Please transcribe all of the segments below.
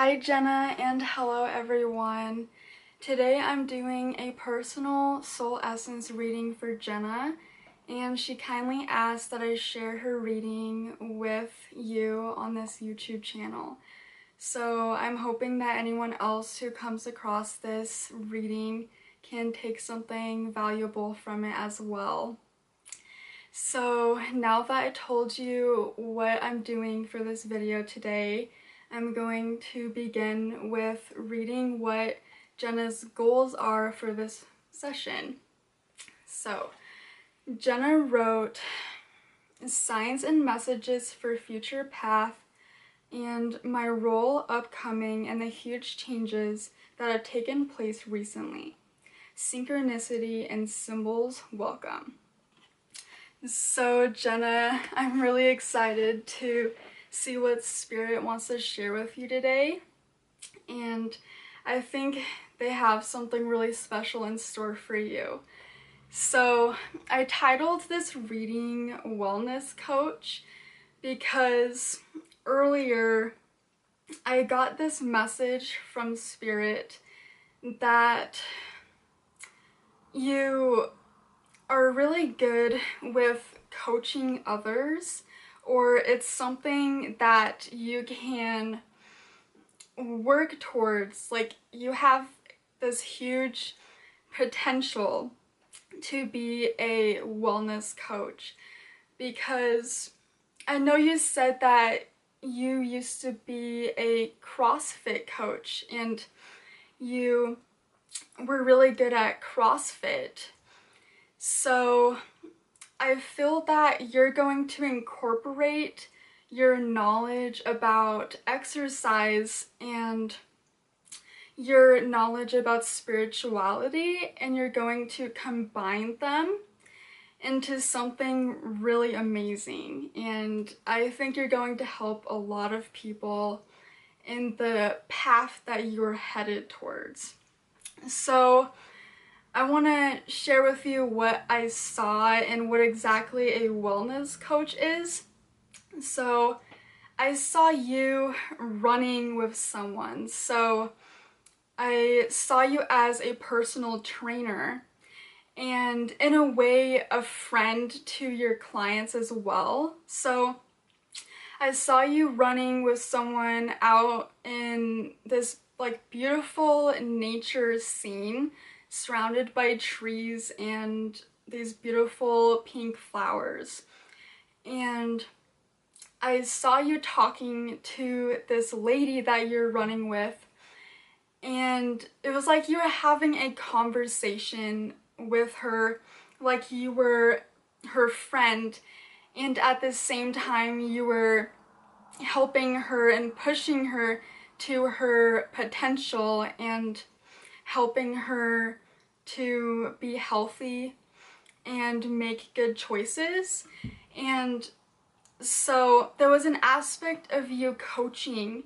Hi Jenna and hello everyone. Today I'm doing a personal soul essence reading for Jenna, and she kindly asked that I share her reading with you on this YouTube channel. So I'm hoping that anyone else who comes across this reading can take something valuable from it as well. So now that I told you what I'm doing for this video today, I'm going to begin with reading what Jenna's goals are for this session. So, Jenna wrote, "Signs and messages for future path and my role upcoming and the huge changes that have taken place recently. Synchronicity and symbols welcome." So Jenna, I'm really excited to see what Spirit wants to share with you today, and I think they have something really special in store for you. So I titled this reading Wellness Coach because earlier I got this message from Spirit that you are really good with coaching others, or it's something that you can work towards. Like, you have this huge potential to be a wellness coach, because I know you said that you used to be a CrossFit coach and you were really good at CrossFit. So I feel that you're going to incorporate your knowledge about exercise and your knowledge about spirituality, and you're going to combine them into something really amazing. And I think you're going to help a lot of people in the path that you're headed towards. So I want to share with you what I saw and what exactly a wellness coach is. So I saw you running with someone. So I saw you as a personal trainer and, in a way, a friend to your clients as well. So I saw you running with someone out in this beautiful nature scene, surrounded by trees and these beautiful pink flowers. And I saw you talking to this lady that you're running with, and it was like you were having a conversation with her, like you were her friend, and at the same time you were helping her and pushing her to her potential and helping her to be healthy and make good choices. And so there was an aspect of you coaching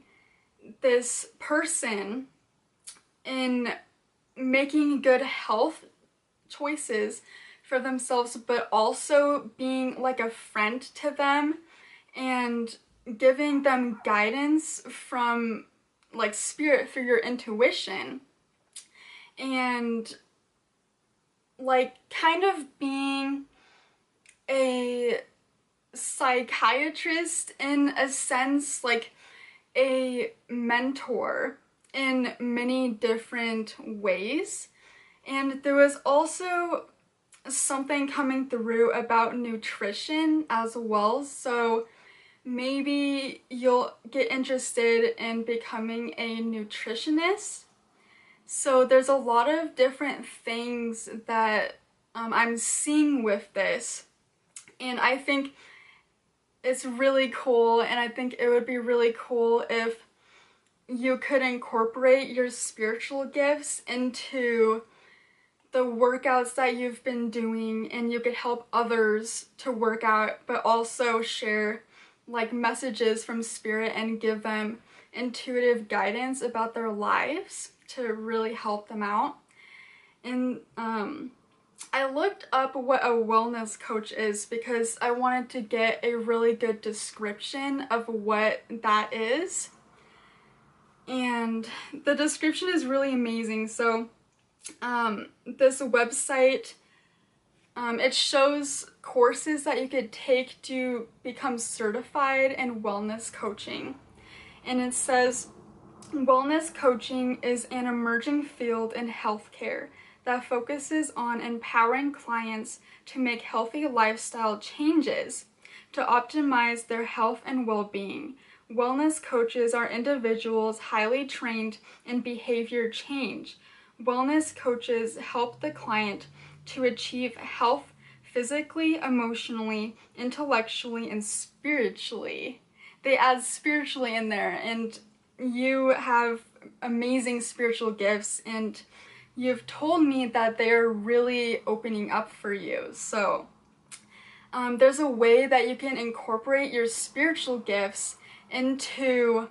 this person in making good health choices for themselves, but also being like a friend to them and giving them guidance from Spirit through your intuition, and kind of being a psychiatrist in a sense, like a mentor in many different ways. And there was also something coming through about nutrition as well, so maybe you'll get interested in becoming a nutritionist. So there's a lot of different things that I'm seeing with this, and I think it's really cool, and I think it would be really cool if you could incorporate your spiritual gifts into the workouts that you've been doing, and you could help others to work out, but also share messages from Spirit and give them intuitive guidance about their lives to really help them out. And I looked up what a wellness coach is because I wanted to get a really good description of what that is. And and the description is really amazing. So this website, it shows courses that you could take to become certified in wellness coaching. And it says, wellness coaching is an emerging field in healthcare that focuses on empowering clients to make healthy lifestyle changes to optimize their health and well-being. Wellness coaches are individuals highly trained in behavior change. Wellness coaches help the client to achieve health physically, emotionally, intellectually, and spiritually. They add spiritually in there, and you have amazing spiritual gifts, and you've told me that they're really opening up for you. So there's a way that you can incorporate your spiritual gifts into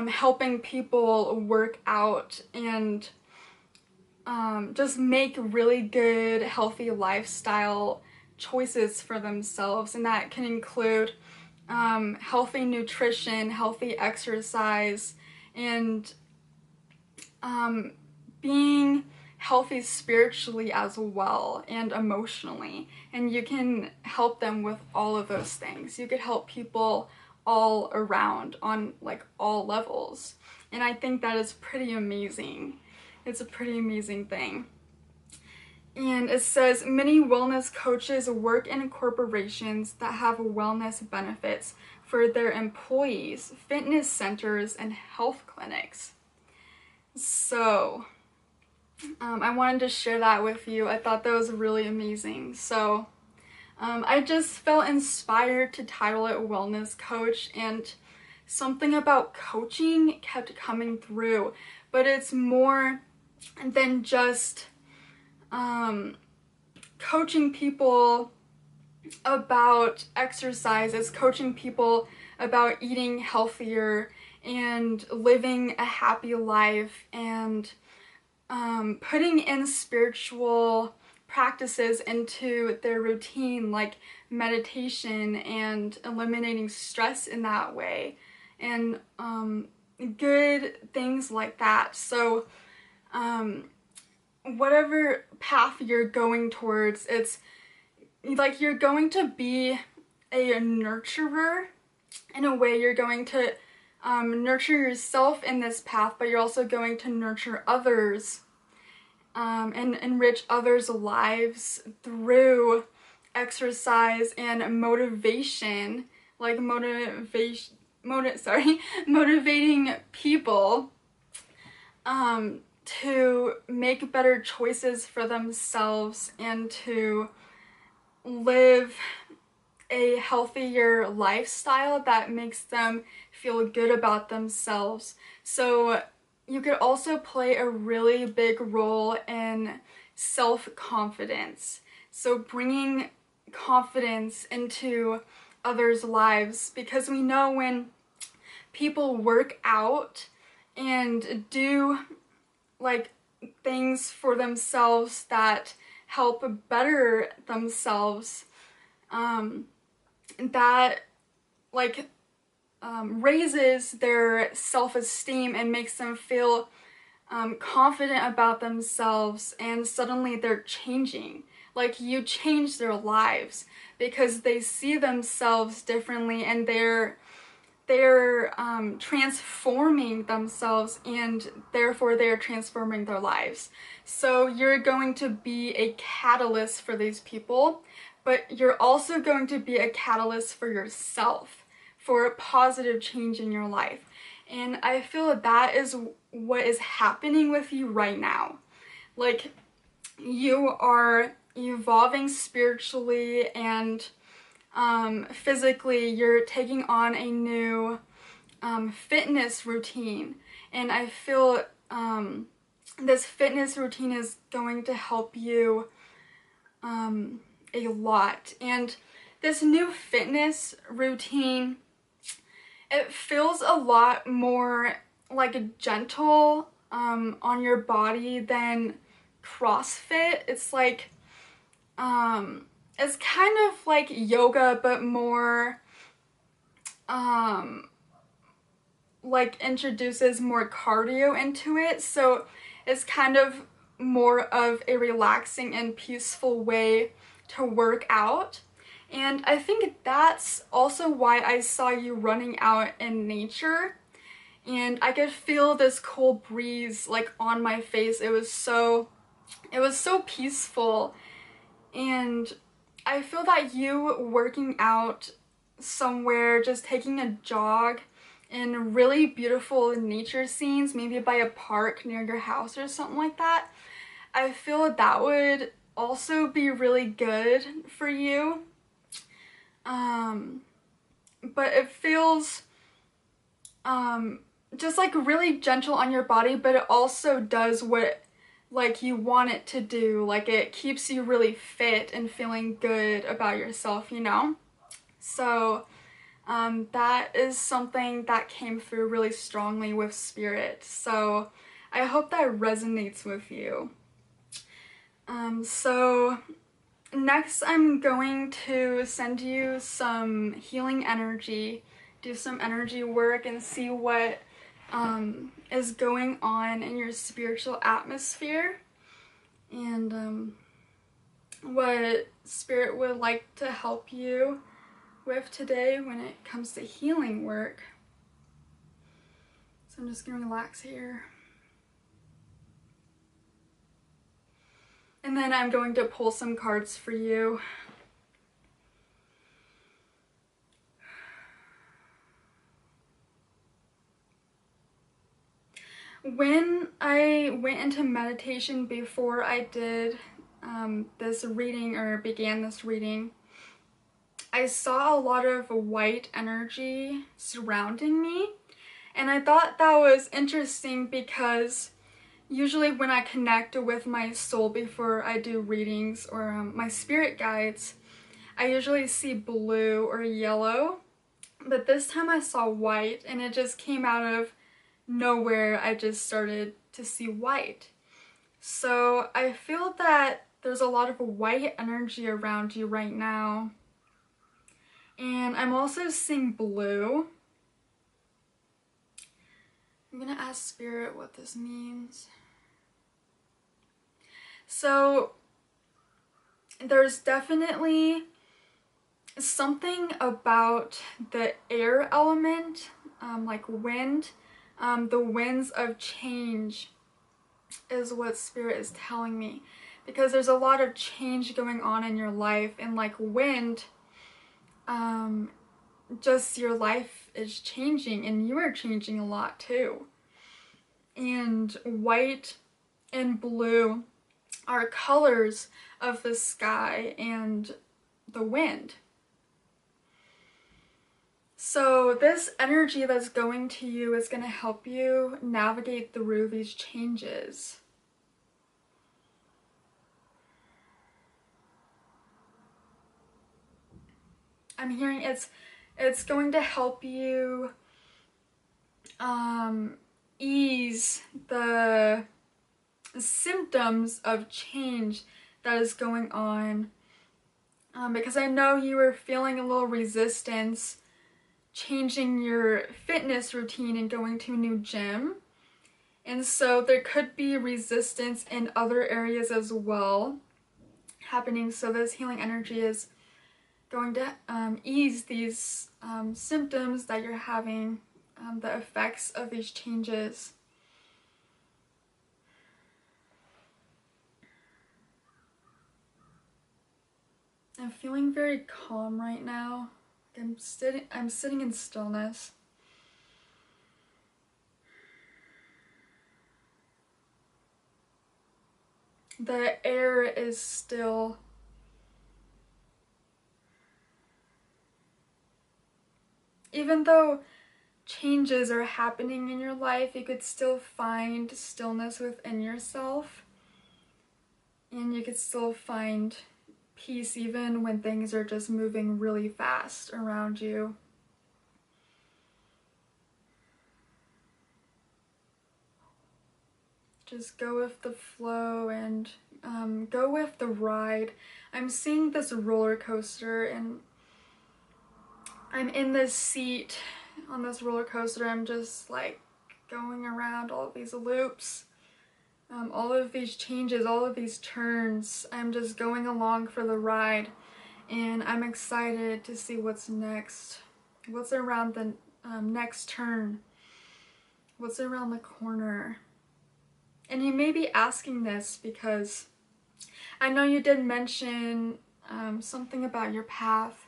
helping people work out and just make really good, healthy lifestyle choices for themselves. And that can include healthy nutrition, healthy exercise, and being healthy spiritually as well and emotionally. And you can help them with all of those things. You could help people all around on like all levels. And I think that is pretty amazing. It's a pretty amazing thing. And it says, many wellness coaches work in corporations that have wellness benefits for their employees, fitness centers, and health clinics. So I wanted to share that with you. I thought that was really amazing. So I just felt inspired to title it Wellness Coach, and something about coaching kept coming through, but it's more than just coaching people about exercise. It's coaching people about eating healthier and living a happy life, and putting in spiritual practices into their routine, like meditation and eliminating stress in that way, and good things like that. So whatever path you're going towards, it's like you're going to be a nurturer in a way. You're going to nurture yourself in this path, but you're also going to nurture others and enrich others' lives through exercise and motivation, like motivating people to make better choices for themselves and to live a healthier lifestyle that makes them feel good about themselves. So you could also play a really big role in self-confidence. So bringing confidence into others' lives, because we know when people work out and do like things for themselves that help better themselves, that like raises their self-esteem and makes them feel confident about themselves, and suddenly they're changing. Like, you change their lives because they see themselves differently, and they're transforming themselves, and therefore they're transforming their lives. So you're going to be a catalyst for these people, but you're also going to be a catalyst for yourself, for a positive change in your life. And I feel that is what is happening with you right now. Like, you are evolving spiritually and physically. You're taking on a new fitness routine, and I feel this fitness routine is going to help you a lot. And this new fitness routine, it feels a lot more like gentle on your body than CrossFit. It's like it's kind of like yoga, but more like introduces more cardio into it, so it's kind of more of a relaxing and peaceful way to work out. And I think that's also why I saw you running out in nature, and I could feel this cold breeze like on my face. It was so peaceful. And I feel that you working out somewhere, just taking a jog in really beautiful nature scenes, maybe by a park near your house or something like that, I feel that would also be really good for you. But it feels just like really gentle on your body, but it also does what like you want it to do. Like it keeps you really fit and feeling good about yourself, you know? So that is something that came through really strongly with spirit. So I hope that resonates with you. So next I'm going to send you some healing energy, do some energy work, and see what is going on in your spiritual atmosphere, and what spirit would like to help you with today when it comes to healing work. So I'm just gonna relax here. And then I'm going to pull some cards for you. When I went into meditation before I did this reading, or began this reading, I saw a lot of white energy surrounding me, and I thought that was interesting because usually when I connect with my soul before I do readings or my spirit guides, I usually see blue or yellow, but this time I saw white, and it just came out of nowhere. I just started to see white. So I feel that there's a lot of white energy around you right now. And I'm also seeing blue. I'm gonna ask Spirit what this means. So there's definitely something about the air element, like wind. The winds of change is what Spirit is telling me, because there's a lot of change going on in your life, and like wind, just your life is changing, and you are changing a lot too. And white and blue are colors of the sky and the wind. So this energy that's going to you is going to help you navigate through these changes. I'm hearing it's going to help you ease the symptoms of change that is going on, because I know you were feeling a little resistance changing your fitness routine and going to a new gym, and so there could be resistance in other areas as well happening. So this healing energy is going to ease these symptoms that you're having, the effects of these changes. I'm feeling very calm right now. I'm sitting in stillness. The air is still. Even though changes are happening in your life, you could still find stillness within yourself, and you could still find peace even when things are just moving really fast around you. Just go with the flow and go with the ride. I'm seeing this roller coaster, and I'm in this seat on this roller coaster. I'm just like going around all of these loops, all of these changes, all of these turns. I'm just going along for the ride, and I'm excited to see what's next. What's around the next turn? What's around the corner? And you may be asking this because I know you did mention something about your path,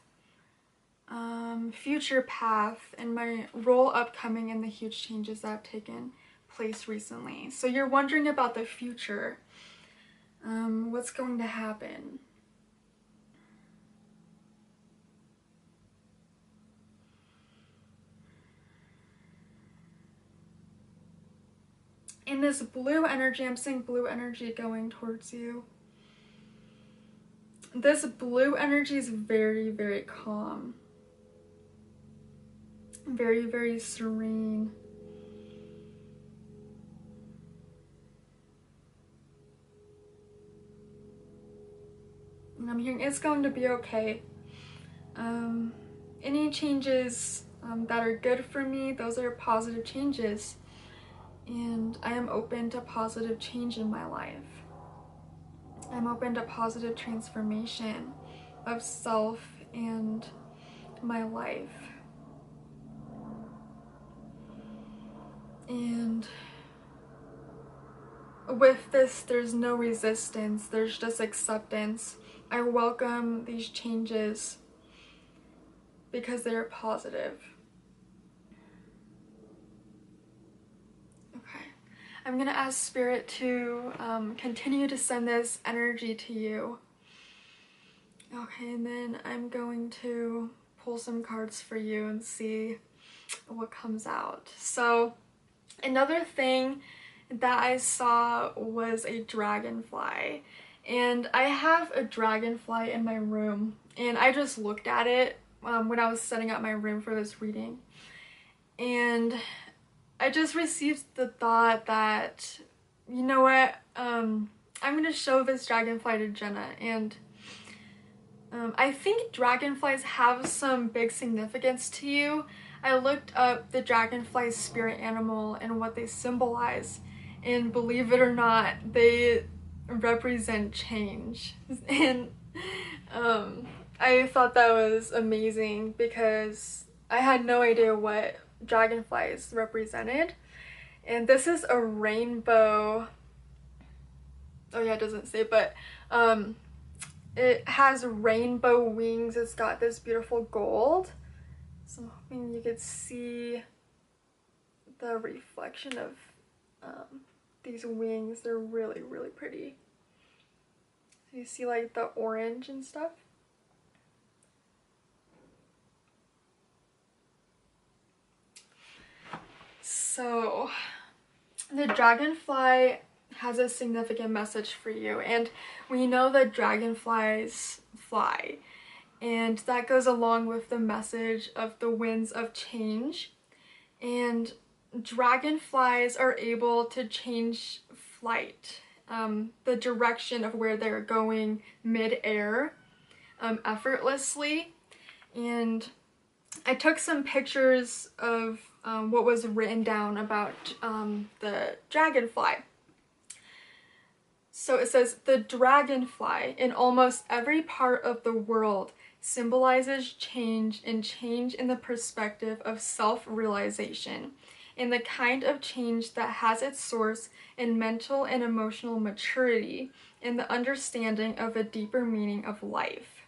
future path, and my role upcoming and the huge changes that have taken place recently. So you're wondering about the future, what's going to happen. In this blue energy, I'm seeing blue energy going towards you. This blue energy is very, very calm. Very, very serene. And I'm hearing it's going to be okay. Any changes that are good for me, those are positive changes. And I am open to positive change in my life. I'm open to positive transformation of self and my life. And with this, there's no resistance, there's just acceptance. I welcome these changes because they are positive. Okay, I'm gonna ask Spirit to continue to send this energy to you. Okay, and then I'm going to pull some cards for you and see what comes out. So, another thing that I saw was a dragonfly. And I have a dragonfly in my room, and I just looked at it when I was setting up my room for this reading. And I just received the thought that, you know what, I'm gonna show this dragonfly to Jenna. And I think dragonflies have some big significance to you. I looked up the dragonfly's spirit animal and what they symbolize, and believe it or not, they represent change. And I thought that was amazing because I had no idea what dragonflies represented. And this is a rainbow. Oh yeah, it doesn't say, but it has rainbow wings. It's got this beautiful gold. So I'm hoping you could see the reflection of these wings. They're really, really pretty. So you see like the orange and stuff. So the dragonfly has a significant message for you, and we know that dragonflies fly, and that goes along with the message of the winds of change. And dragonflies are able to change flight, the direction of where they're going mid-air, effortlessly. And I took some pictures of what was written down about the dragonfly. So it says, the dragonfly in almost every part of the world symbolizes change, and change in the perspective of self-realization, and the kind of change that has its source in mental and emotional maturity, and the understanding of a deeper meaning of life.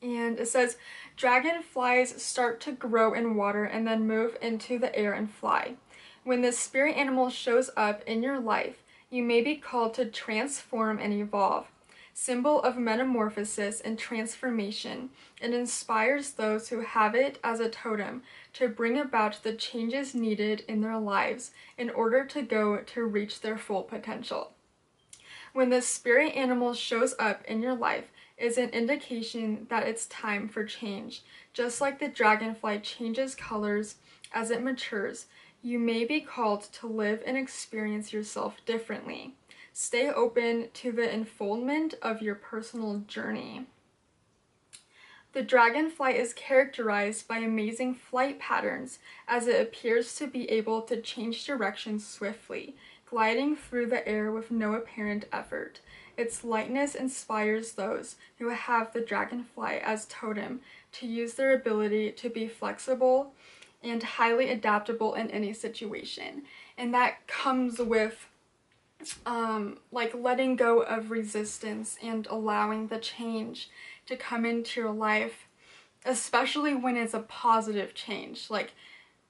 And it says, dragonflies start to grow in water and then move into the air and fly. When the spirit animal shows up in your life, you may be called to transform and evolve. Symbol of metamorphosis and transformation, it inspires those who have it as a totem to bring about the changes needed in their lives in order to go to reach their full potential. When the spirit animal shows up in your life, is an indication that it's time for change. Just like the dragonfly changes colors as it matures, you may be called to live and experience yourself differently. Stay open to the unfoldment of your personal journey. The dragonfly is characterized by amazing flight patterns as it appears to be able to change direction swiftly, gliding through the air with no apparent effort. Its lightness inspires those who have the dragonfly as totem to use their ability to be flexible and highly adaptable in any situation. And that comes with like letting go of resistance and allowing the change to come into your life, especially when it's a positive change. Like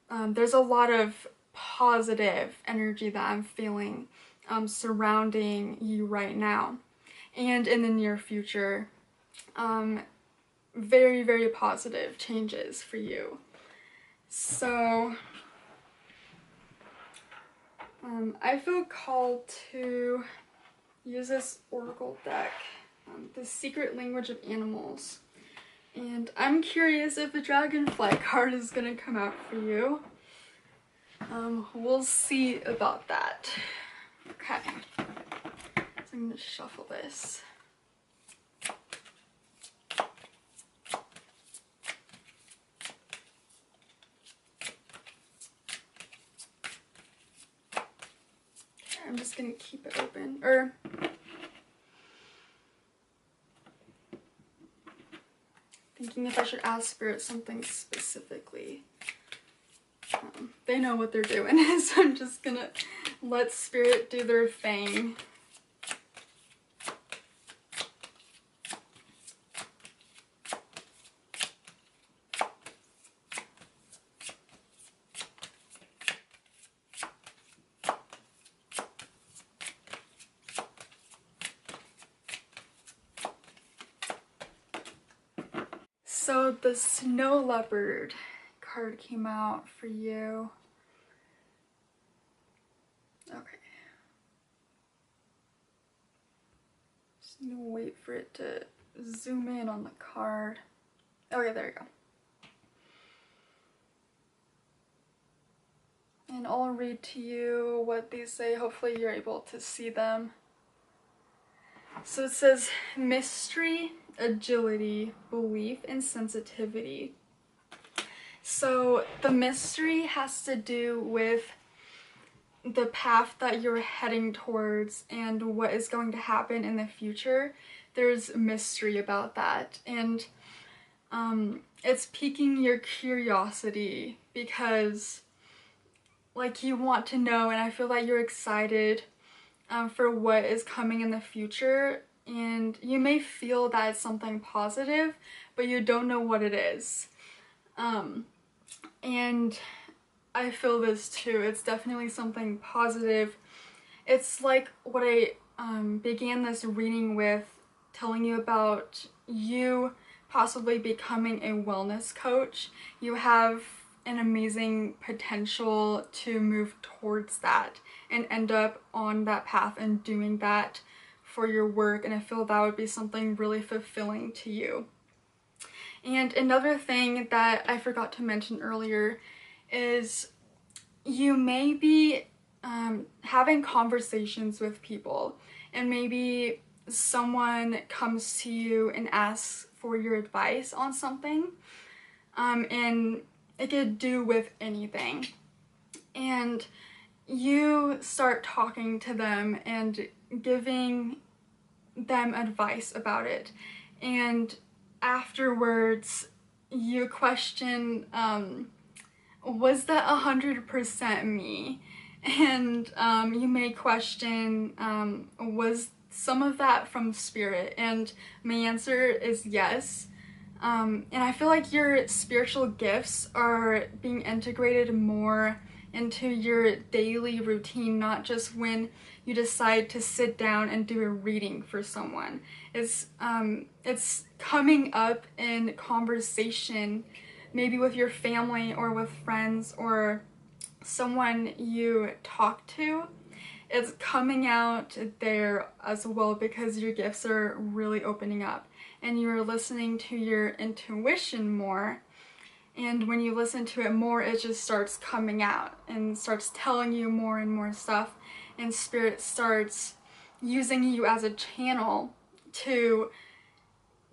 there's a lot of positive energy that I'm feeling surrounding you right now and in the near future. Very, very positive changes for you. So I feel called to use this oracle deck, The Secret Language of Animals. And I'm curious if the dragonfly card is going to come out for you. We'll see about that. Okay, so I'm going to shuffle this. I'm just gonna keep it open, or thinking if I should ask Spirit something specifically. They know what they're doing, so I'm just gonna let Spirit do their thing. So the snow leopard card came out for you. Okay. Just gonna wait for it to zoom in on the card. Okay, there you go. And I'll read to you what these say. Hopefully you're able to see them. So it says mystery, agility, belief, and sensitivity. So the mystery has to do with the path that you're heading towards and what is going to happen in the future. There's mystery about that, and it's piquing your curiosity because like you want to know, and I feel like you're excited for what is coming in the future, and you may feel that it's something positive, but you don't know what it is. And I feel this too. It's definitely something positive. It's like what I began this reading with, telling you about you possibly becoming a wellness coach. You have an amazing potential to move towards that and end up on that path and doing that for your work, and I feel that would be something really fulfilling to you. And another thing that I forgot to mention earlier is you may be having conversations with people, and maybe someone comes to you and asks for your advice on something, and it could do with anything. And you start talking to them and giving them advice about it, and afterwards you question, was that 100% me? And you may question, was some of that from spirit? And my answer is yes. And I feel like your spiritual gifts are being integrated more into your daily routine, not just when you decide to sit down and do a reading for someone. It's coming up in conversation, maybe with your family or with friends or someone you talk to. It's coming out there as well because your gifts are really opening up and you're listening to your intuition more. And when you listen to it more, it just starts coming out and starts telling you more and more stuff, and spirit starts using you as a channel to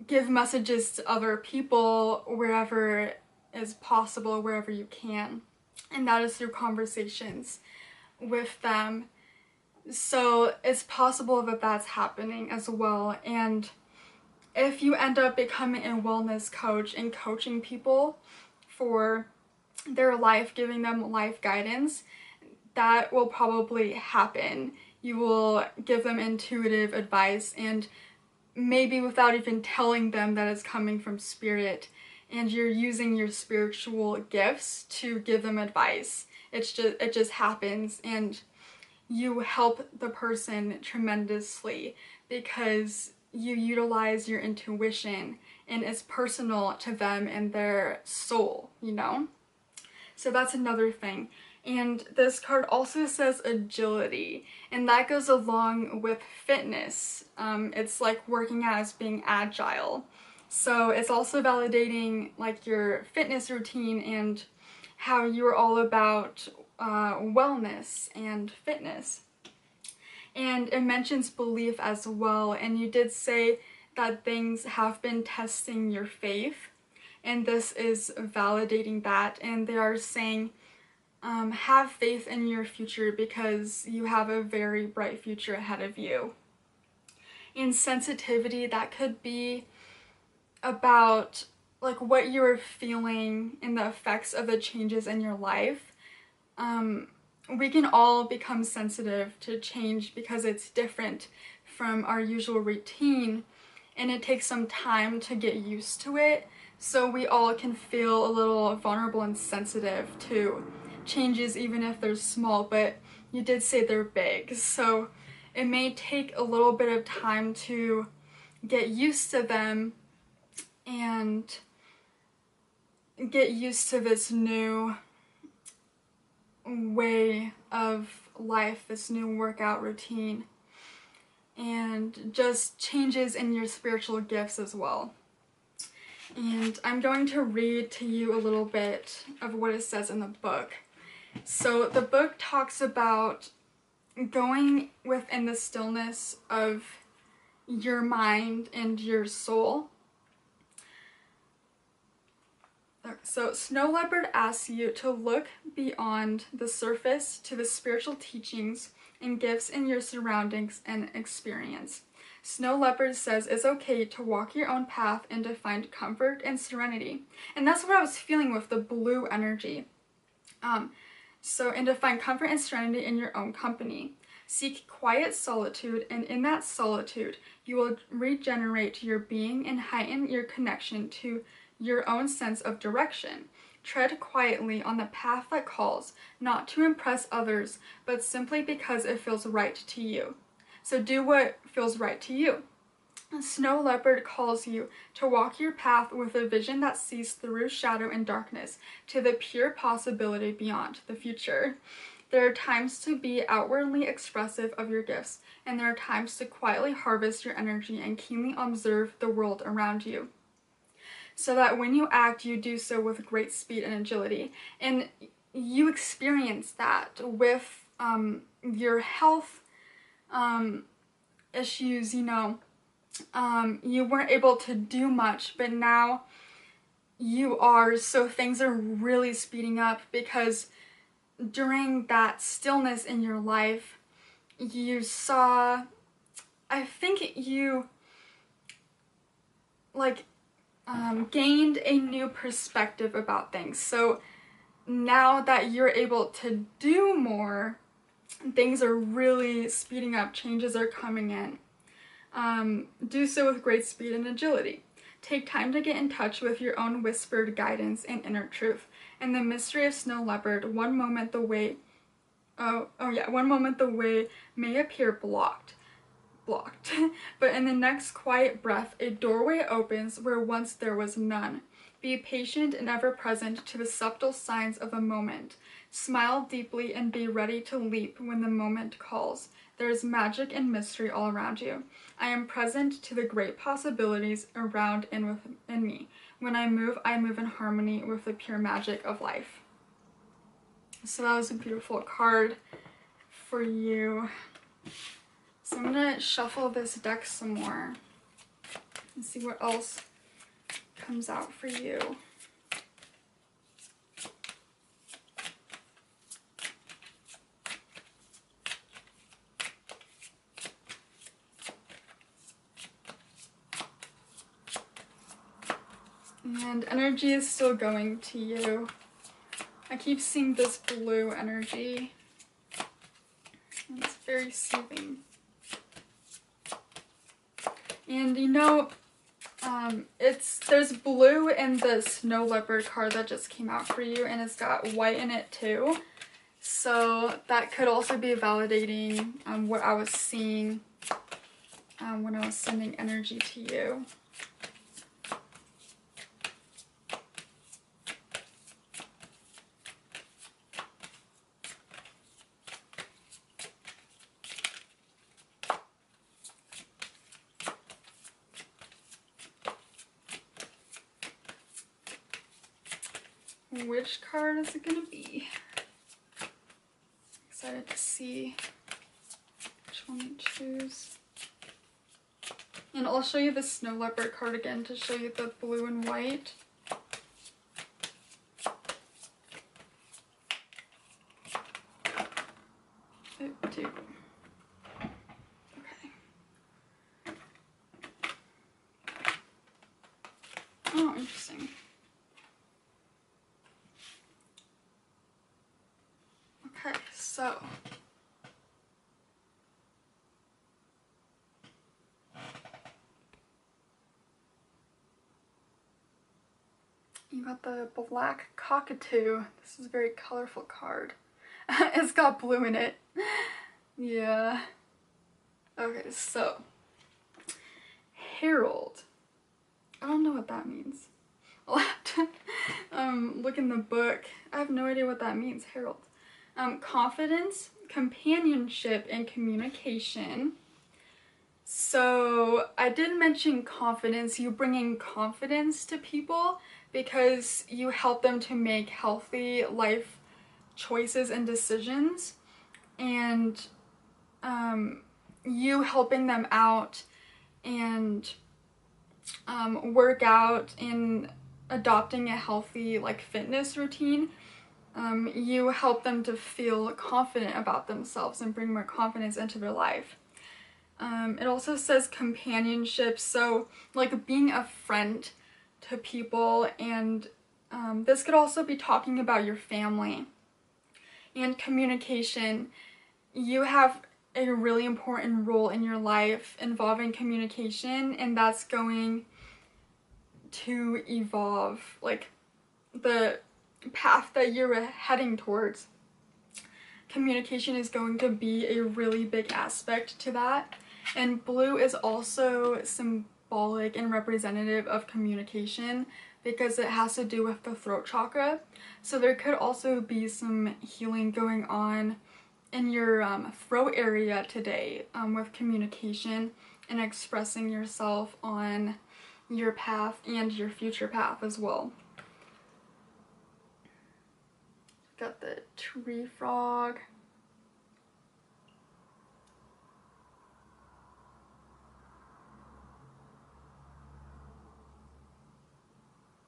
give messages to other people wherever is possible, wherever you can. And that is through conversations with them. So it's possible that that's happening as well. And if you end up becoming a wellness coach and coaching people for their life, giving them life guidance, that will probably happen. You will give them intuitive advice, and maybe without even telling them that it's coming from spirit, and you're using your spiritual gifts to give them advice. It just happens, and you help the person tremendously because you utilize your intuition and it's personal to them and their soul, you know? So that's another thing. And this card also says agility, and that goes along with fitness. It's like working as being agile. So it's also validating like your fitness routine and how you're all about wellness and fitness. And it mentions belief as well, and you did say that things have been testing your faith, and this is validating that, and they are saying have faith in your future because you have a very bright future ahead of you. In sensitivity, that could be about like what you're feeling and the effects of the changes in your life. We can all become sensitive to change because it's different from our usual routine, and it takes some time to get used to it. So we all can feel a little vulnerable and sensitive to changes, even if they're small, but you did say they're big. So it may take a little bit of time to get used to them and get used to this new way of life, this new workout routine, and just changes in your spiritual gifts as well. And I'm going to read to you a little bit of what it says in the book. So the book talks about going within the stillness of your mind and your soul. So Snow Leopard asks you to look beyond the surface to the spiritual teachings and gifts in your surroundings and experience. Snow Leopard says it's okay to walk your own path and to find comfort and serenity. And that's what I was feeling with the blue energy. And to find comfort and serenity in your own company. Seek quiet solitude, and in that solitude, you will regenerate your being and heighten your connection to your own sense of direction. Tread quietly on the path that calls, not to impress others, but simply because it feels right to you. So do what feels right to you. Snow Leopard calls you to walk your path with a vision that sees through shadow and darkness to the pure possibility beyond the future. There are times to be outwardly expressive of your gifts, and there are times to quietly harvest your energy and keenly observe the world around you, so that when you act, you do so with great speed and agility. And you experience that with your health issues, you know. You weren't able to do much, but now you are, so things are really speeding up because during that stillness in your life, you saw, I think you like gained a new perspective about things. So now that you're able to do more, things are really speeding up, changes are coming in. Do so with great speed and agility. Take time to get in touch with your own whispered guidance and inner truth. In the mystery of Snow Leopard, one moment the way may appear blocked, but in the next quiet breath, a doorway opens where once there was none. Be patient and ever present to the subtle signs of the moment. Smile deeply and be ready to leap when the moment calls. There is magic and mystery all around you. I am present to the great possibilities around and within me. When I move in harmony with the pure magic of life. So that was a beautiful card for you. So I'm going to shuffle this deck some more. and see what else comes out for you. And energy is still going to you. I keep seeing this blue energy. It's very soothing. And you know, there's blue in the snow leopard card that just came out for you, and it's got white in it too. So that could also be validating what I was seeing when I was sending energy to you. Which card is it gonna be? Excited to see which one you choose. And I'll show you the snow leopard card again to show you the blue and white. Oh, dude. Okay. Oh, interesting. Okay, so you got the black cockatoo. This is a very colorful card. It's got blue in it. Yeah. Okay, so herald. I don't know what that means. I'll have to look in the book. I have no idea what that means, herald. Confidence, companionship, and communication. So I did mention confidence. You bringing confidence to people because you help them to make healthy life choices and decisions, and you helping them out and work out and adopting a healthy like fitness routine. You help them to feel confident about themselves and bring more confidence into their life. It also says companionship, so like being a friend to people, and this could also be talking about your family. And communication, you have a really important role in your life involving communication, and that's going to evolve, like the path that you're heading towards. Communication is going to be a really big aspect to that. And blue is also symbolic and representative of communication because it has to do with the throat chakra. So there could also be some healing going on in your throat area today with communication and expressing yourself on your path and your future path as well. Got the tree frog.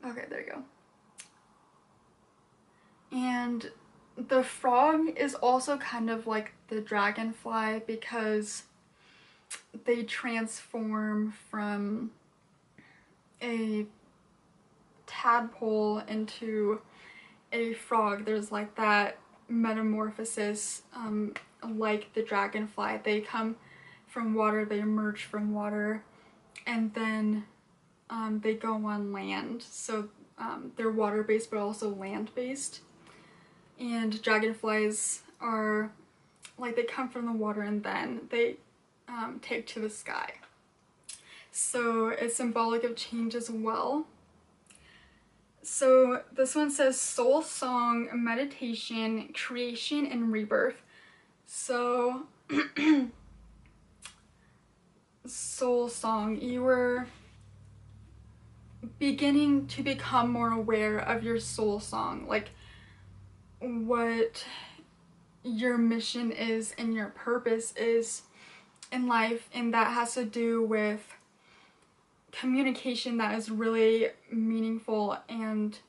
Okay, there you go. And the frog is also kind of like the dragonfly because they transform from a tadpole into a frog. There's like that metamorphosis, like the dragonfly. They come from water, they emerge from water, and then they go on land. So they're water-based but also land-based. And dragonflies are like they come from the water and then they take to the sky. So it's symbolic of change as well. So this one says soul song, meditation, creation, and rebirth. So soul song, you were beginning to become more aware of your soul song, like what your mission is and your purpose is in life, and that has to do with communication that is really meaningful and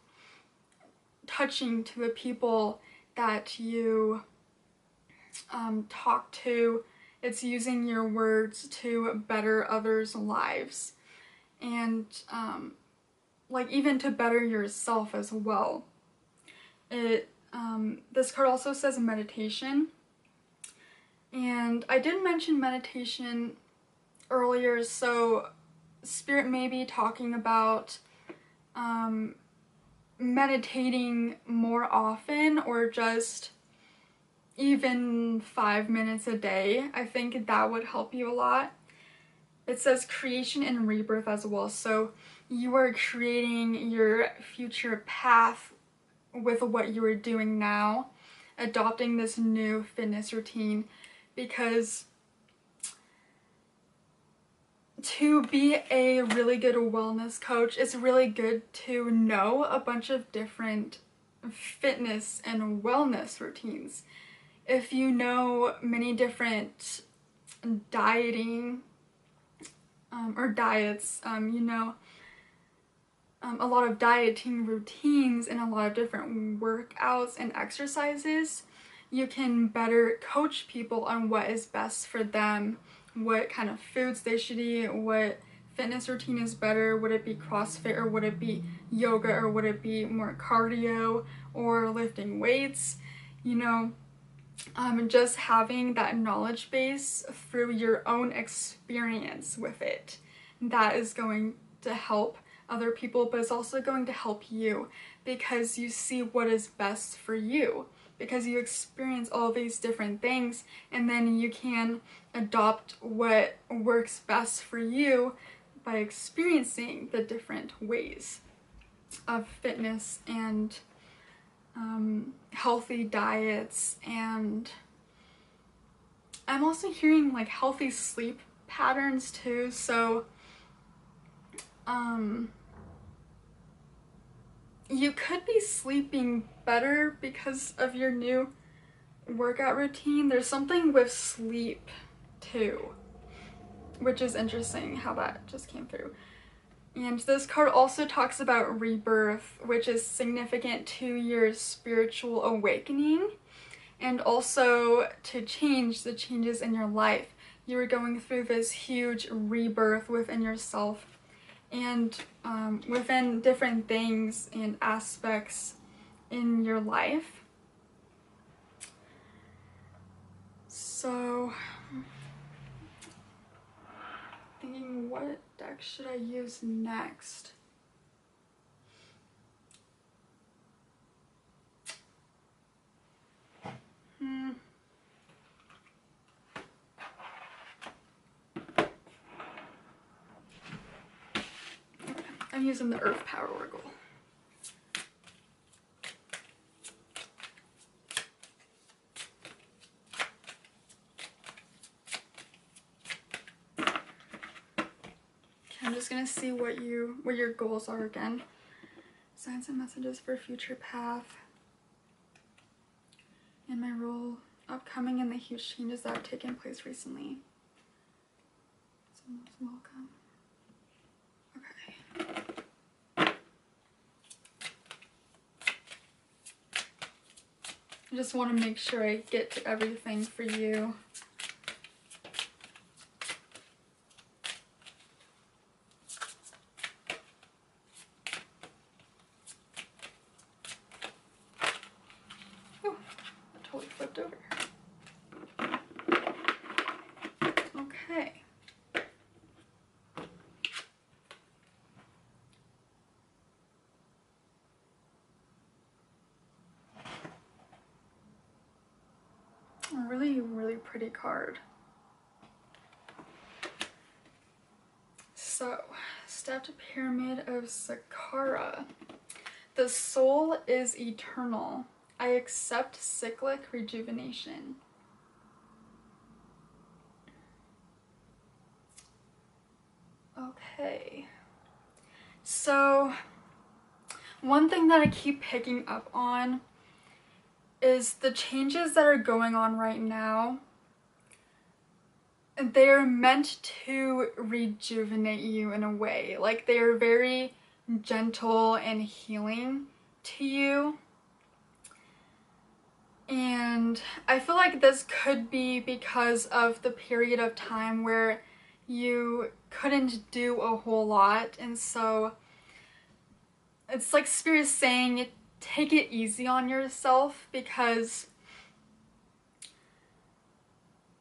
touching to the people that you talk to. It's using your words to better others' lives, and like even to better yourself as well. This card also says meditation, and I did mention meditation earlier, so Spirit may be talking about meditating more often, or just even 5 minutes a day. I think that would help you a lot. It says creation and rebirth as well, so you are creating your future path with what you are doing now, adopting this new fitness routine, because to be a really good wellness coach, it's really good to know a bunch of different fitness and wellness routines. If you know many different dieting or diets, you know a lot of dieting routines and a lot of different workouts and exercises, you can better coach people on what is best for them, what kind of foods they should eat, what fitness routine is better. Would it be CrossFit, or would it be yoga, or would it be more cardio or lifting weights? You know, just having that knowledge base through your own experience with it, that is going to help other people, but it's also going to help you because you see what is best for you, because you experience all these different things, and then you can adopt what works best for you by experiencing the different ways of fitness and healthy diets. And I'm also hearing like healthy sleep patterns too, so you could be sleeping better because of your new workout routine. There's something with sleep too, which is interesting how that just came through. And this card also talks about rebirth, which is significant to your spiritual awakening, and also to change the changes in your life. You are going through this huge rebirth within yourself, and within different things and aspects in your life. So, thinking, what deck should I use next? I'm using the Earth Power Oracle. Okay, I'm just gonna see what your goals are again. Signs and messages for future path, and my role upcoming, and the huge changes that have taken place recently. Someone's welcome. Okay. I just want to make sure I get to everything for you. Oh, I totally flipped over. Okay. A really, really pretty card. So, Stepped Pyramid of Saqqara. The soul is eternal. I accept cyclic rejuvenation. Okay. So, one thing that I keep picking up on is the changes that are going on right now. they're meant to rejuvenate you in a way. Like, they're very gentle and healing to you. And I feel like this could be because of the period of time where you couldn't do a whole lot, and so it's like Spirit is saying take it easy on yourself, because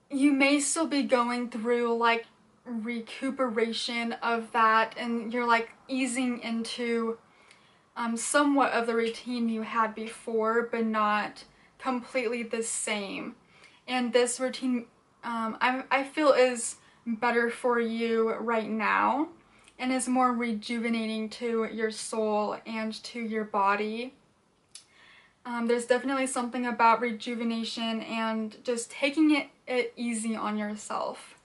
you may still be going through like recuperation of that, and you're like easing into somewhat of the routine you had before, but not completely the same. And this routine I feel is better for you right now and is more rejuvenating to your soul and to your body. There's definitely something about rejuvenation and just taking it easy on yourself.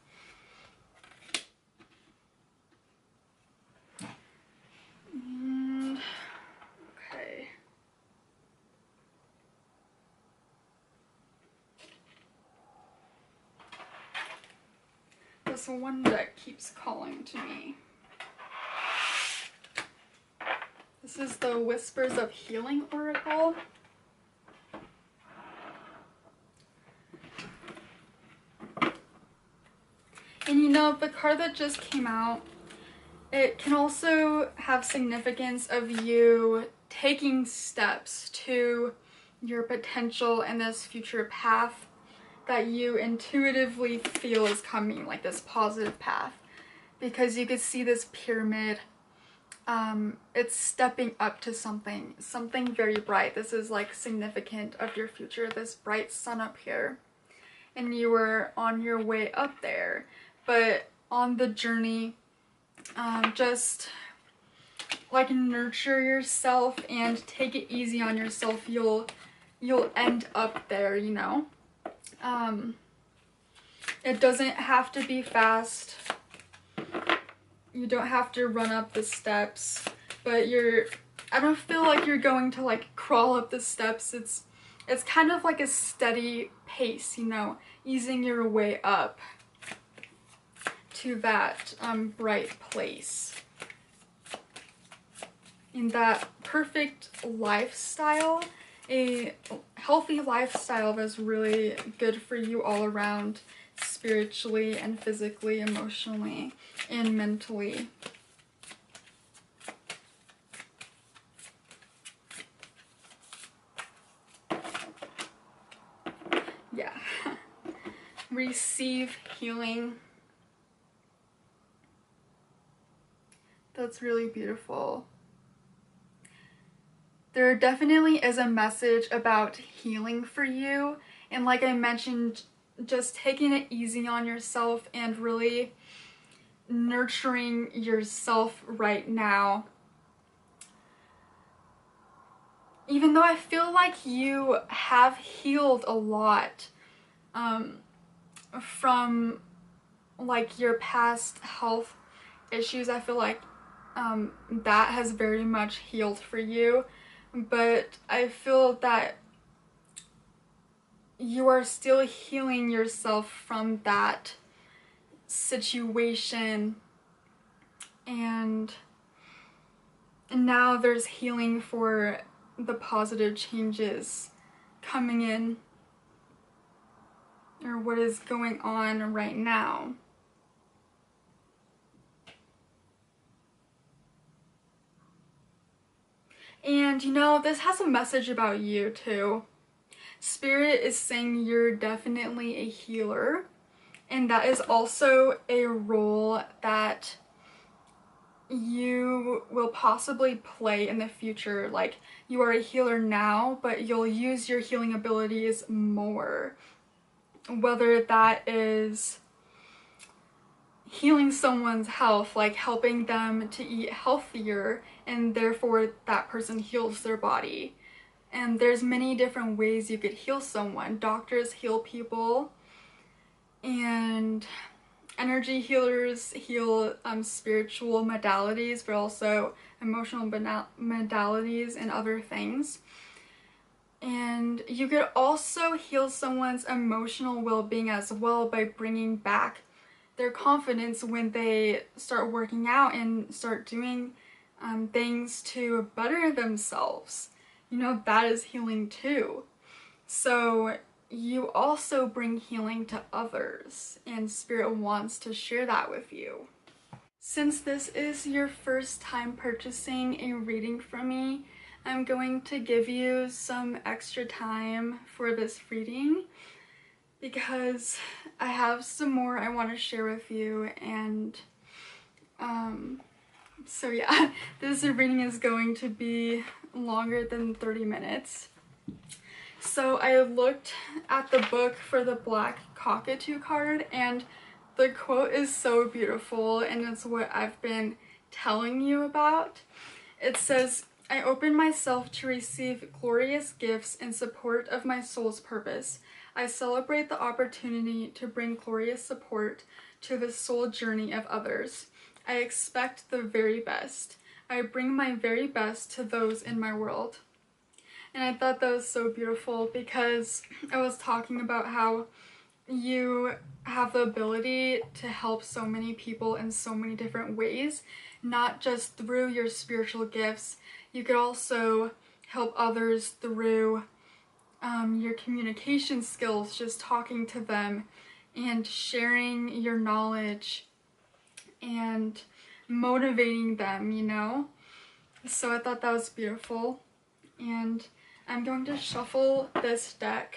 Okay. This one deck keeps calling to me. This is the Whispers of Healing Oracle. And you know, the card that just came out, it can also have significance of you taking steps to your potential in this future path that you intuitively feel is coming, like this positive path. Because you could see this pyramid, it's stepping up to something very bright. This is like significant of your future, this bright sun up here. And you were on your way up there. But on the journey, just like nurture yourself and take it easy on yourself. You'll end up there, you know. It doesn't have to be fast. You don't have to run up the steps, but I don't feel like you're going to like crawl up the steps. It's kind of like a steady pace, you know, easing your way up to that bright place. In that perfect lifestyle, a healthy lifestyle that's really good for you all around, spiritually and physically, emotionally, and mentally. Yeah. Receive healing. That's really beautiful. There definitely is a message about healing for you, and like I mentioned, just taking it easy on yourself and really nurturing yourself right now. Even though I feel like you have healed a lot from like your past health issues, I feel like that has very much healed for you, but I feel that you are still healing yourself from that situation, and now there's healing for the positive changes coming in, or what is going on right now. And you know, this has a message about you too. Spirit is saying you're definitely a healer, and that is also a role that you will possibly play in the future. Like, you are a healer now, but you'll use your healing abilities more. Whether that is healing someone's health, like helping them to eat healthier, and therefore that person heals their body. And there's many different ways you could heal someone. Doctors heal people, and energy healers heal spiritual modalities, but also emotional modalities and other things. And you could also heal someone's emotional well-being as well by bringing back their confidence when they start working out and start doing things to better themselves. You know, that is healing too. So you also bring healing to others, and Spirit wants to share that with you. Since this is your first time purchasing a reading from me, I'm going to give you some extra time for this reading because I have some more I want to share with you, and so yeah, this reading is going to be longer than 30 minutes. So I looked at the book for the Black Cockatoo card, and the quote is so beautiful, and it's what I've been telling you about. It says, "I open myself to receive glorious gifts in support of my soul's purpose. I celebrate the opportunity to bring glorious support to the soul journey of others. I expect the very best. I bring my very best to those in my world." And I thought that was so beautiful because I was talking about how you have the ability to help so many people in so many different ways, not just through your spiritual gifts. You could also help others through your communication skills, just talking to them and sharing your knowledge and motivating them, you know? So I thought that was beautiful. And I'm going to shuffle this deck.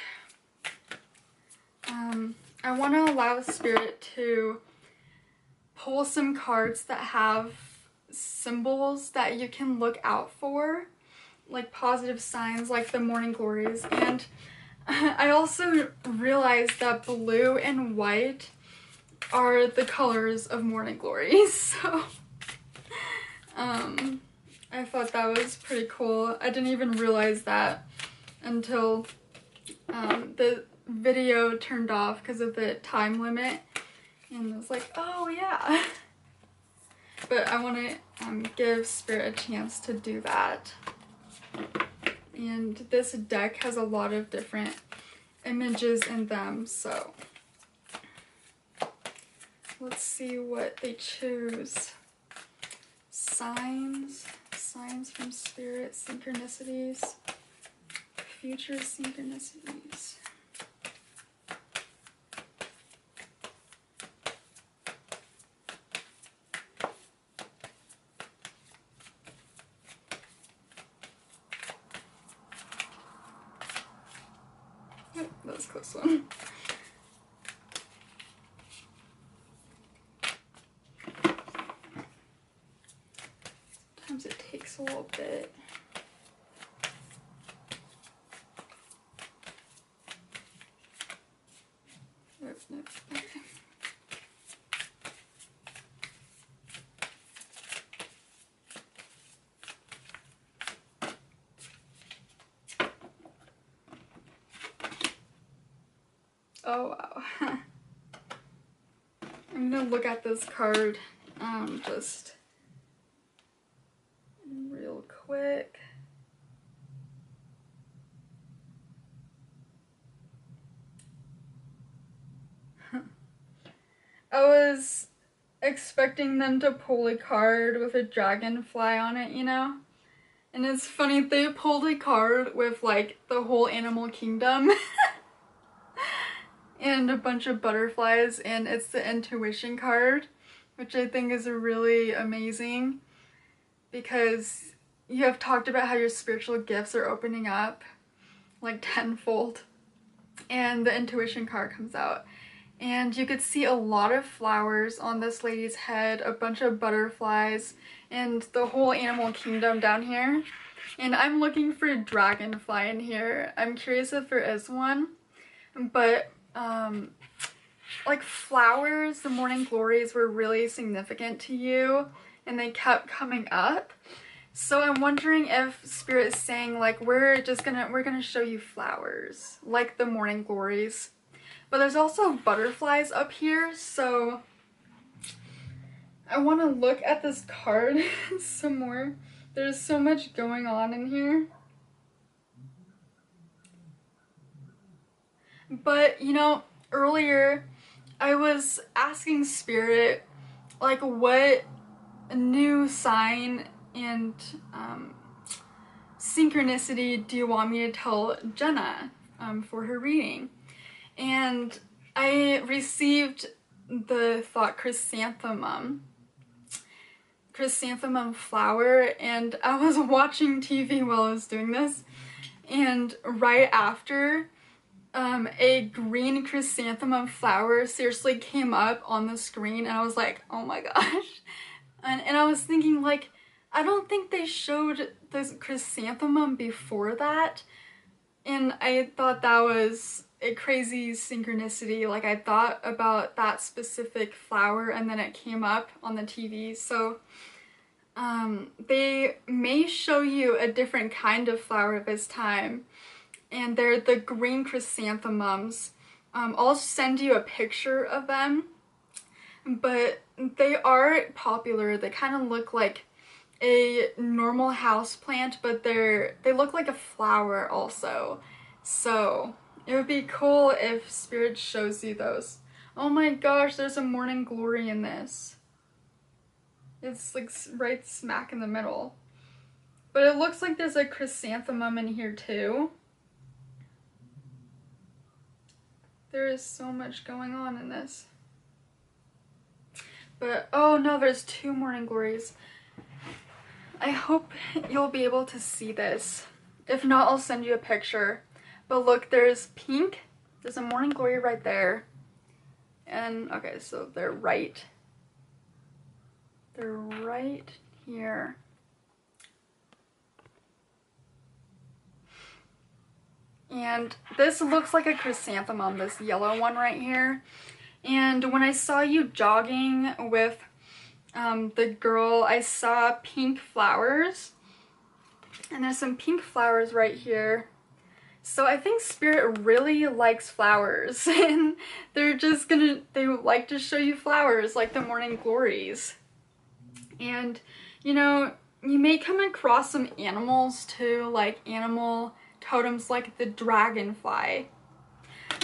I want to allow Spirit to pull some cards that have symbols that you can look out for, like positive signs, like the morning glories. And I also realized that blue and white are the colors of morning glories, so I thought that was pretty cool. I didn't even realize that until the video turned off because of the time limit, and I was like, oh yeah. But I want to give Spirit a chance to do that. And this deck has a lot of different images in them, so let's see what they choose. Signs from Spirit, synchronicities, future synchronicities. Oh, that was a close one. Sometimes it takes a little bit. Nope. Okay. Oh wow. I'm gonna look at this card just real quick. I was expecting them to pull a card with a dragonfly on it, you know? And it's funny, they pulled a card with like the whole animal kingdom and a bunch of butterflies, and it's the intuition card, which I think is really amazing because you have talked about how your spiritual gifts are opening up like tenfold, and the intuition card comes out. And you could see a lot of flowers on this lady's head, a bunch of butterflies, and the whole animal kingdom down here. And I'm looking for a dragonfly in here. I'm curious if there is one. But, like flowers, the morning glories were really significant to you, and they kept coming up. So I'm wondering if Spirit is saying, like, we're gonna show you flowers, like the morning glories. But there's also butterflies up here, so I want to look at this card some more. There's so much going on in here. But, you know, earlier I was asking Spirit, like, what new sign and synchronicity do you want me to tell Jenna for her reading? And I received the thought chrysanthemum flower, and I was watching TV while I was doing this, and right after a green chrysanthemum flower seriously came up on the screen, and I was like, oh my gosh. And I was thinking, like, I don't think they showed the chrysanthemum before that, and I thought that was a crazy synchronicity. Like, I thought about that specific flower and then it came up on the TV. So they may show you a different kind of flower this time, and they're the green chrysanthemums. I'll send you a picture of them, but they are popular. They kind of look like a normal house plant, but they look like a flower also. So it would be cool if Spirit shows you those. Oh my gosh, there's a morning glory in this. It's like right smack in the middle. But it looks like there's a chrysanthemum in here too. There is so much going on in this. But, oh no, there's 2 morning glories. I hope you'll be able to see this. If not, I'll send you a picture. But look, there's pink. There's a morning glory right there. And, okay, so they're right here. And this looks like a chrysanthemum, this yellow one right here. And when I saw you jogging with the girl, I saw pink flowers. And there's some pink flowers right here. So I think Spirit really likes flowers. And they like to show you flowers like the morning glories. And, you know, you may come across some animals too, like animal totems like the dragonfly.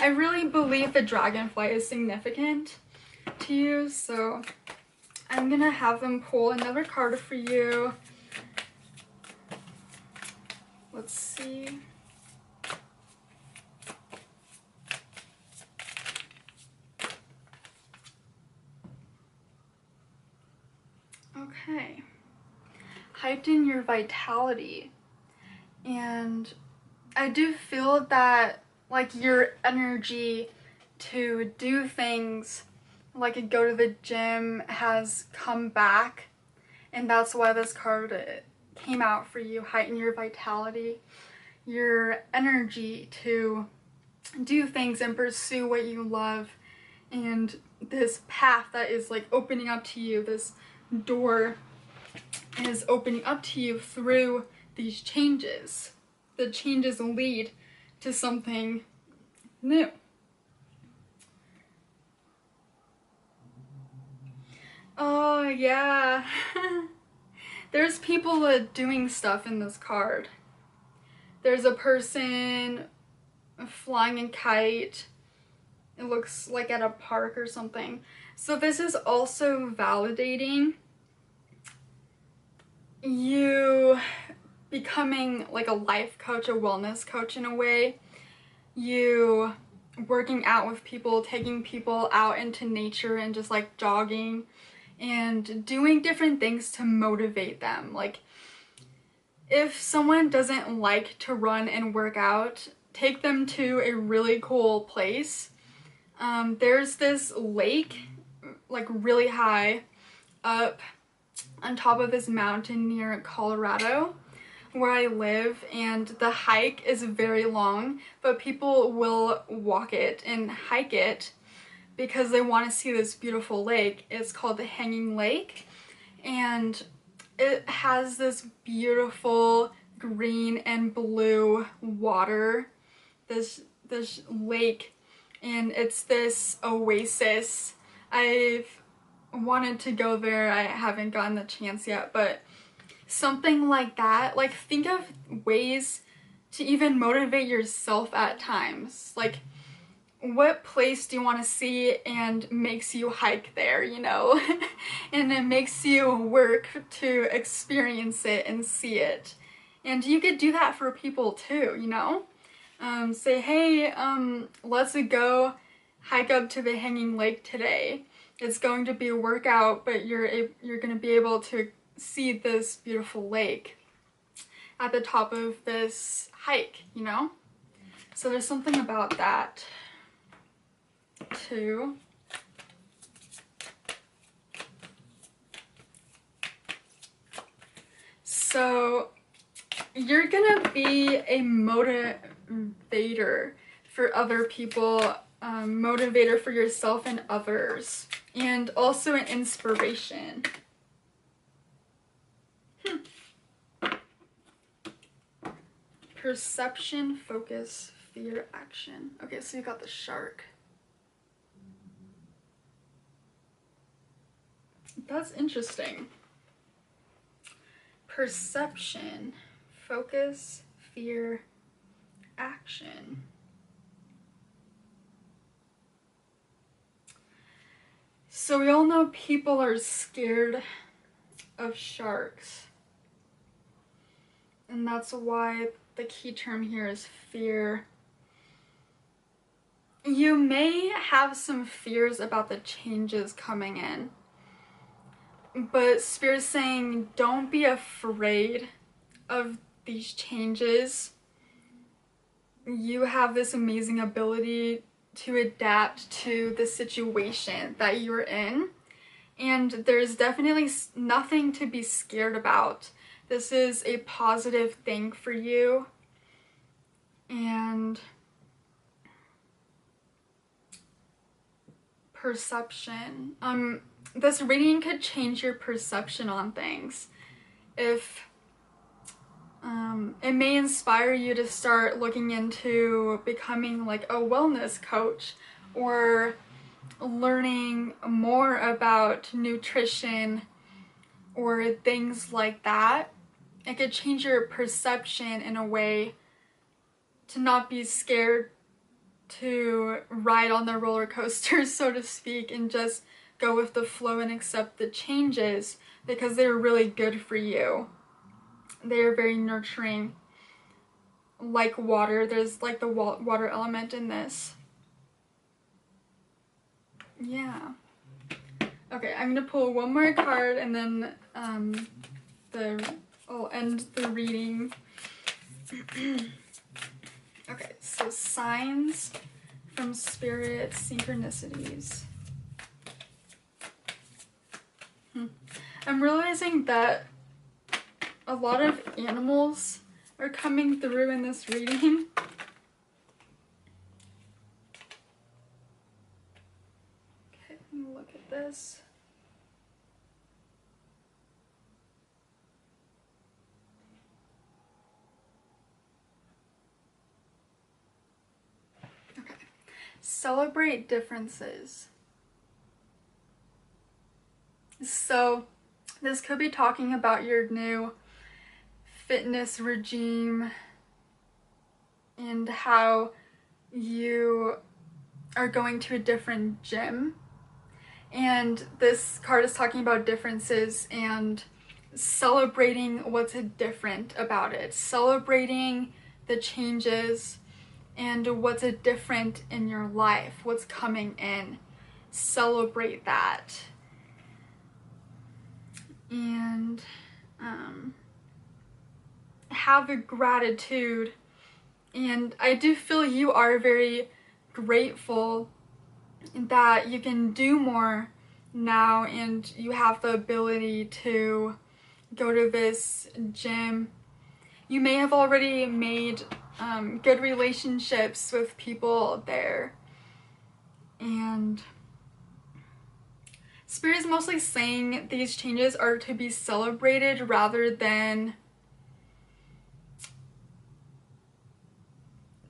I really believe the dragonfly is significant to you, so I'm gonna have them pull another card for you. Let's see. Okay. Heighten your vitality. And I do feel that, like, your energy to do things like go to the gym has come back, and that's why this card came out for you. Heighten your vitality, your energy to do things and pursue what you love, and this path that is like opening up to you, this door is opening up to you through these changes. The changes lead to something new. Oh yeah. There's people doing stuff in this card. There's a person flying a kite. It looks like at a park or something. So this is also validating you becoming like a life coach, a wellness coach in a way. You working out with people, taking people out into nature and just like jogging and doing different things to motivate them. Like, if someone doesn't like to run and work out, take them to a really cool place. There's this lake, like really high up on top of this mountain near Colorado where I live, and the hike is very long, but people will walk it and hike it because they want to see this beautiful lake. It's called the Hanging Lake, and it has this beautiful green and blue water, this lake, and it's this oasis. I've wanted to go there. I haven't gotten the chance yet, but something like that. Like, think of ways to even motivate yourself at times. Like, what place do you want to see and makes you hike there, you know? And it makes you work to experience it and see it. And you could do that for people too, you know? Say, hey, let's go hike up to the hanging lake today. It's going to be a workout, but you're going to be able to see this beautiful lake at the top of this hike, you know? So there's something about that too. So you're gonna be a motivator for other people, motivator for yourself and others, and also an inspiration. Perception, focus, fear, action. Okay, so you got the shark. That's interesting. Perception, focus, fear, action. So we all know people are scared of sharks. And that's why the key term here is fear. You may have some fears about the changes coming in. But Spirit's saying, don't be afraid of these changes. You have this amazing ability to adapt to the situation that you're in. And there's definitely nothing to be scared about. This is a positive thing for you. And perception. This reading could change your perception on things. If it may inspire you to start looking into becoming like a wellness coach or learning more about nutrition or things like that. It could change your perception in a way to not be scared to ride on the roller coaster, so to speak, and just go with the flow and accept the changes because they're really good for you. They're very nurturing, like water. There's like the water element in this. Yeah. Okay, I'm gonna pull one more card and then I'll end the reading. Okay, so signs from Spirit, synchronicities. I'm realizing that a lot of animals are coming through in this reading. Okay, let me look at this. Okay, celebrate differences. So this could be talking about your new fitness regime and how you are going to a different gym. And this card is talking about differences and celebrating what's different about it. Celebrating the changes and what's different in your life, what's coming in. Celebrate that. And have a gratitude. And I do feel you are very grateful that you can do more now and you have the ability to go to this gym. You may have already made good relationships with people there. And Spirit is mostly saying these changes are to be celebrated rather than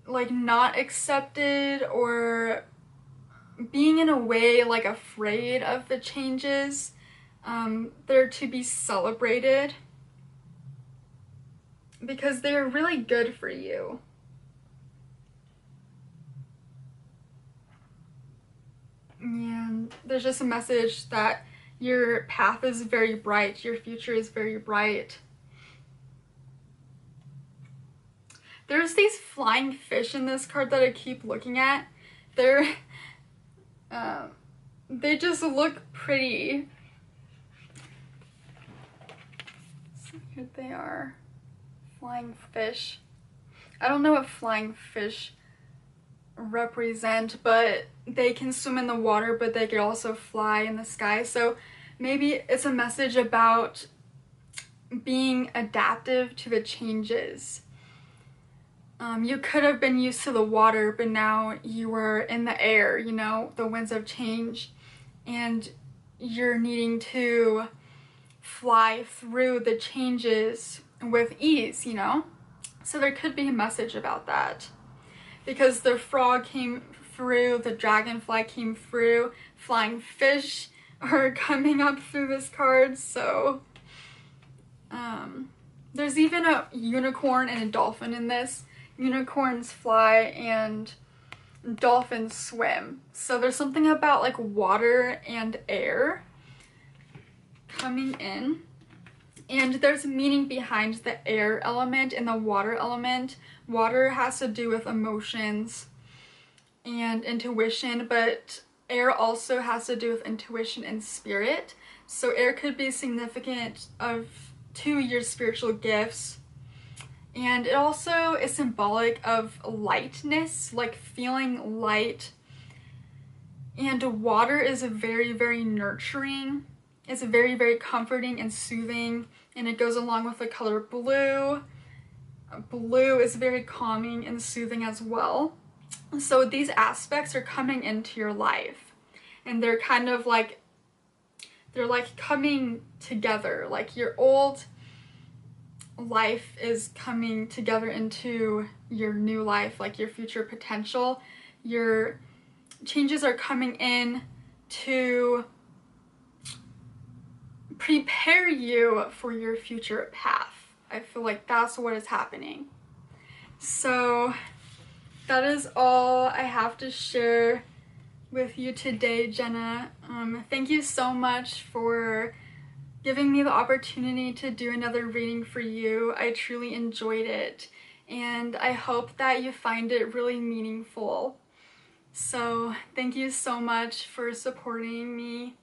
like not accepted or being in a way like afraid of the changes. They're to be celebrated because they're really good for you. there's just a message that your path is very bright, your future is very bright. There's these flying fish in this card that I keep looking at. They just look pretty. So here they are, flying fish. I don't know what flying fish represent, but they can swim in the water, but they could also fly in the sky. So maybe it's a message about being adaptive to the changes. You could have been used to the water, but now you are in the air, you know, the winds of change, and you're needing to fly through the changes with ease, you know? So there could be a message about that. Because the frog came through, the dragonfly came through, flying fish are coming up through this card, so there's even a unicorn and a dolphin in this. Unicorns fly and dolphins swim. So there's something about like water and air coming in. And there's meaning behind the air element and the water element. Water has to do with emotions and intuition, but air also has to do with intuition and spirit. So air could be significant to your spiritual gifts. And it also is symbolic of lightness, like feeling light. And water is very, very nurturing. It's very, very comforting and soothing. And it goes along with the color blue. Blue is very calming and soothing as well. So these aspects are coming into your life. And they're kind of like, they're like coming together. Like your old life is coming together into your new life, like your future potential. Your changes are coming in to prepare you for your future path. I feel like that's what is happening. So that is all I have to share with you today, Jenna. Thank you so much for giving me the opportunity to do another reading for you. I truly enjoyed it, and I hope that you find it really meaningful. So thank you so much for supporting me,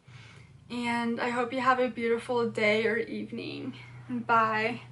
and I hope you have a beautiful day or evening. Bye.